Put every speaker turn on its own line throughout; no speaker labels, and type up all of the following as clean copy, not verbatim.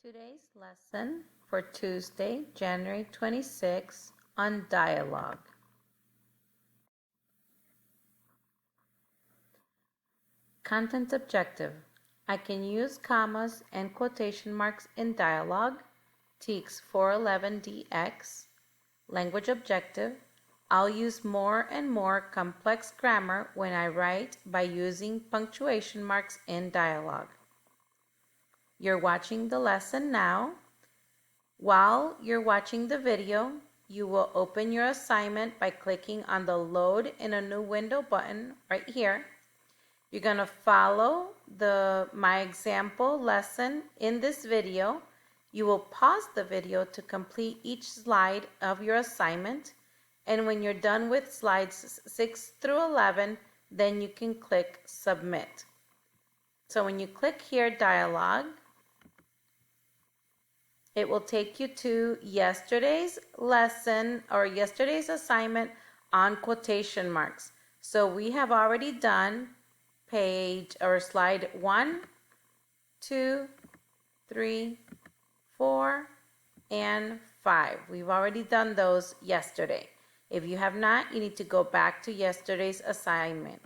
Today's lesson for Tuesday, January 26, on dialogue. Content objective. I can use commas and quotation marks in dialogue. TEKS 411DX. Language objective. I'll use more and more complex grammar when I write by using punctuation marks in dialogue. You're watching the lesson now. While you're watching the video, you will open your assignment by clicking on the Load in a New Window button right here. You're going to follow my example lesson in this video. You will pause the video to complete each slide of your assignment. And when you're done with slides 6 through 11, then you can click Submit. So when you click here, Dialogue, it will take you to yesterday's lesson or yesterday's assignment on quotation marks. So we have already done page or slide 1, 2, 3, 4, and 5. We've already done those yesterday. If you have not, you need to go back to yesterday's assignment.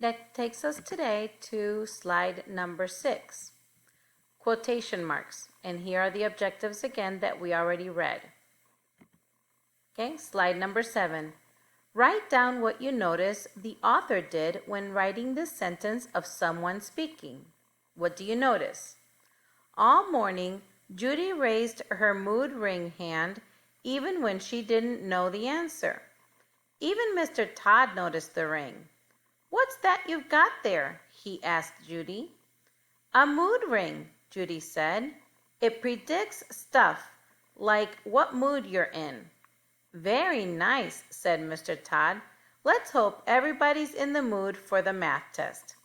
That takes us today to slide number 6. Quotation marks, and here are the objectives again that we already read. Okay, slide number 7. Write down what you notice the author did when writing this sentence of someone speaking. What do you notice? All morning, Judy raised her mood ring hand even when she didn't know the answer. Even Mr. Todd noticed the ring. What's that you've got there? He asked Judy. A mood ring, Judy said. It predicts stuff like what mood you're in. Very nice, said Mr. Todd. Let's hope everybody's in the mood for the math test.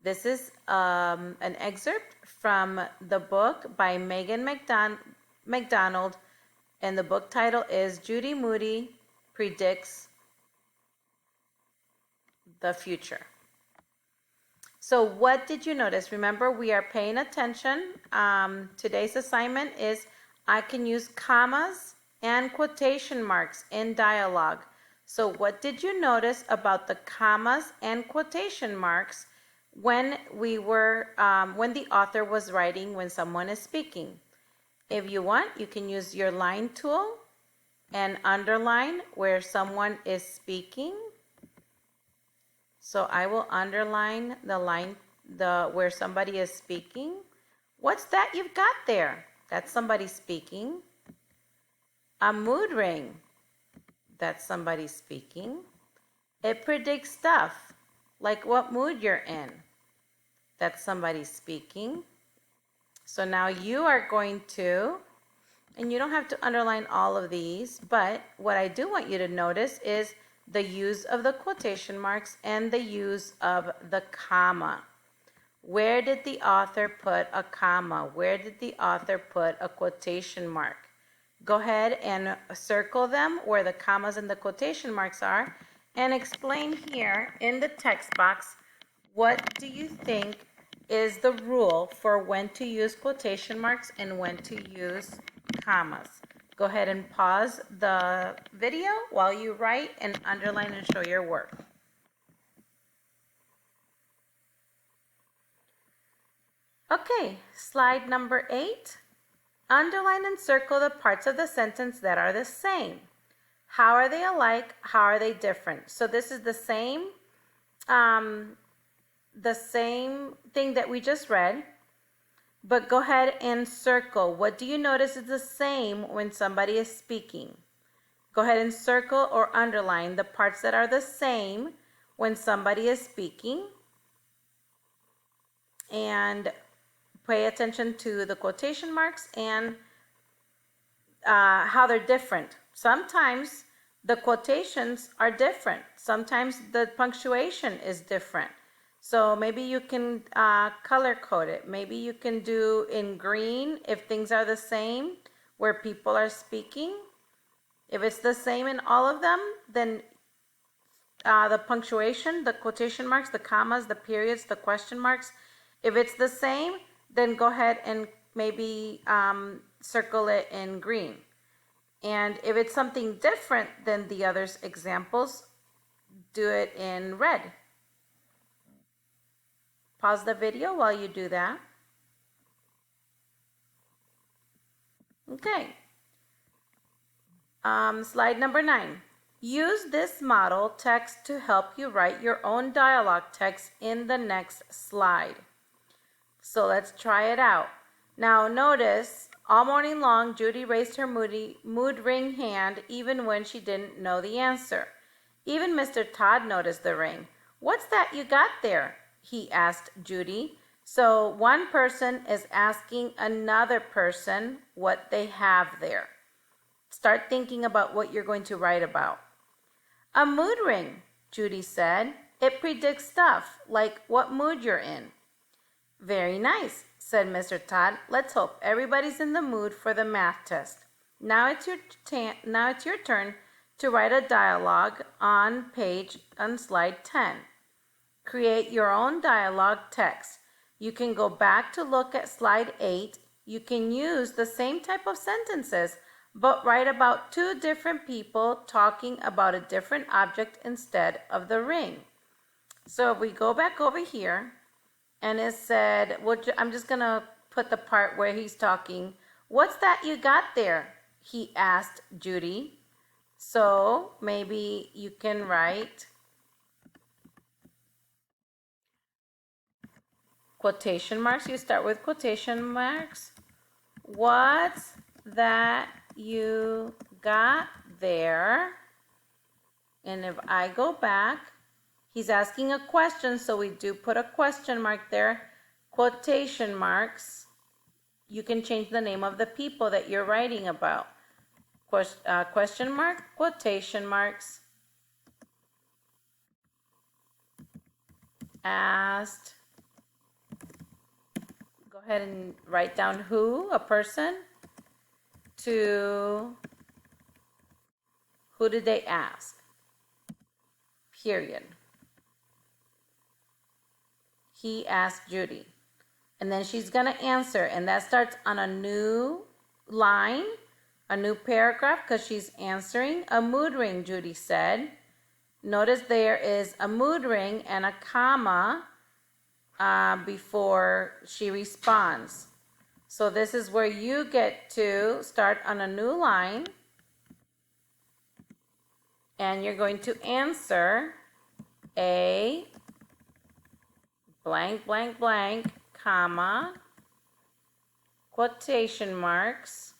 This is an excerpt from the book by Megan McDonald, and the book title is Judy Moody Predicts the Future. So what did you notice? Remember, we are paying attention. Today's assignment is I can use commas and quotation marks in dialogue. So what did you notice about the commas and quotation marks when the author was writing when someone is speaking? If you want, you can use your line tool and underline where someone is speaking. So I will underline the line where somebody is speaking. What's that you've got there? That's somebody speaking. A mood ring. That's somebody speaking. It predicts stuff, like what mood you're in. That's somebody speaking. So now you are going to, and you don't have to underline all of these, but what I do want you to notice is the use of the quotation marks and the use of the comma. Where did the author put a comma? Where did the author put a quotation mark? Go ahead and circle them where the commas and the quotation marks are and explain here in the text box, what do you think is the rule for when to use quotation marks and when to use commas? Go ahead and pause the video while you write and underline and show your work. Okay, slide number 8. Underline and circle the parts of the sentence that are the same. How are they alike? How are they different? So this is the same thing that we just read. But go ahead and circle. What do you notice is the same when somebody is speaking? Go ahead and circle or underline the parts that are the same when somebody is speaking. And pay attention to the quotation marks and how they're different. Sometimes the quotations are different. Sometimes the punctuation is different. So maybe you can color code it. Maybe you can do in green if things are the same where people are speaking. If it's the same in all of them, then the punctuation, the quotation marks, the commas, the periods, the question marks, if it's the same, then go ahead and maybe circle it in green. And if it's something different than the other examples, do it in red. Pause the video while you do that. Okay. Slide number 9. Use this model text to help you write your own dialogue text in the next slide. So let's try it out. Now notice, all morning long, Judy raised her mood ring hand even when she didn't know the answer. Even Mr. Todd noticed the ring. "What's that you got there?" he asked Judy. So one person is asking another person what they have there. Start thinking about what you're going to write about. "A mood ring," Judy said. "It predicts stuff like what mood you're in." "Very nice," said Mr. Todd. "Let's hope everybody's in the mood for the math test." Now it's your turn to write a dialogue on slide 10. Create your own dialogue text. You can go back to look at slide 8. You can use the same type of sentences, but write about two different people talking about a different object instead of the ring. So if we go back over here, and it said, I'm just going to put the part where he's talking. "What's that you got there?" he asked Judy. So maybe you can write quotation marks. You start with quotation marks. "What's that you got there?" And if I go back, he's asking a question, so we do put a question mark there. Quotation marks. You can change the name of the people that you're writing about. Question mark, quotation marks. Asked. Go ahead and write down who, a person. To who did they ask? Period. He asked Judy. And then she's going to answer, and that starts on a new line, a new paragraph, because she's answering. "A mood ring," Judy said. Notice there is a mood ring and a comma before she responds. So this is where you get to start on a new line, and you're going to answer a blank, blank, blank, comma, quotation marks,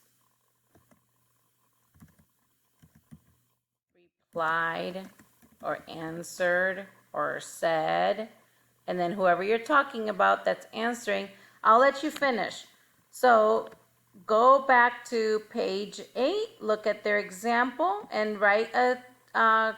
replied or answered or said, and then whoever you're talking about that's answering, I'll let you finish. So go back to page 8, look at their example, and write a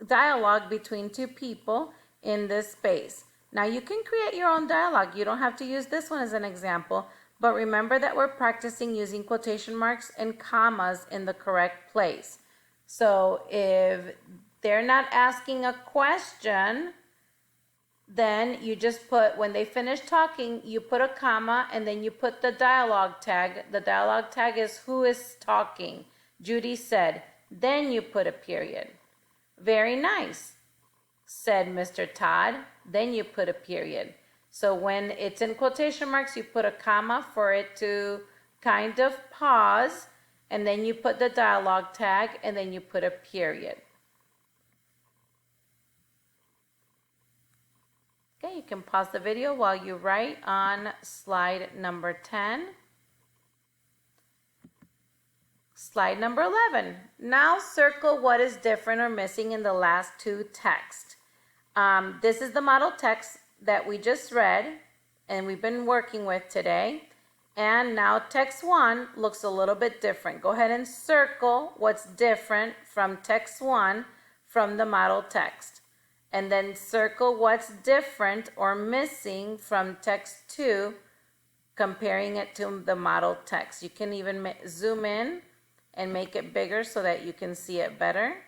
dialogue between two people in this space. Now you can create your own dialogue. You don't have to use this one as an example, but remember that we're practicing using quotation marks and commas in the correct place. So if they're not asking a question, then you just put, when they finish talking, you put a comma and then you put the dialogue tag. The dialogue tag is who is talking. Judy said. Then you put a period. "Very nice," said Mr. Todd. Then you put a period. So when it's in quotation marks, you put a comma for it to kind of pause, and then you put the dialogue tag, and then you put a period. Okay, you can pause the video while you write on slide number 10. Slide number 11. Now circle what is different or missing in the last two texts. This is the model text that we just read and we've been working with today. And now text 1 looks a little bit different. Go ahead and circle what's different from text 1 from the model text. And then circle what's different or missing from text 2, comparing it to the model text. You can even zoom in and make it bigger so that you can see it better.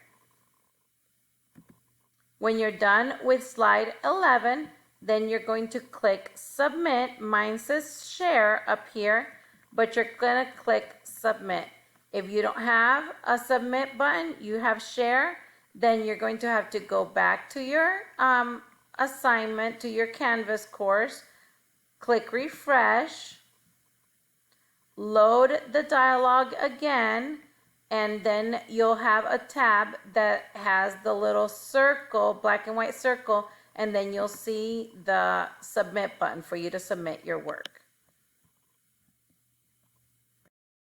When you're done with slide 11, then you're going to click submit. Mine says share up here, but you're gonna click submit. If you don't have a submit button, you have share, then you're going to have to go back to your assignment, to your Canvas course, click refresh, load the dialog again, and then you'll have a tab that has the little circle, black and white circle, and then you'll see the submit button for you to submit your work.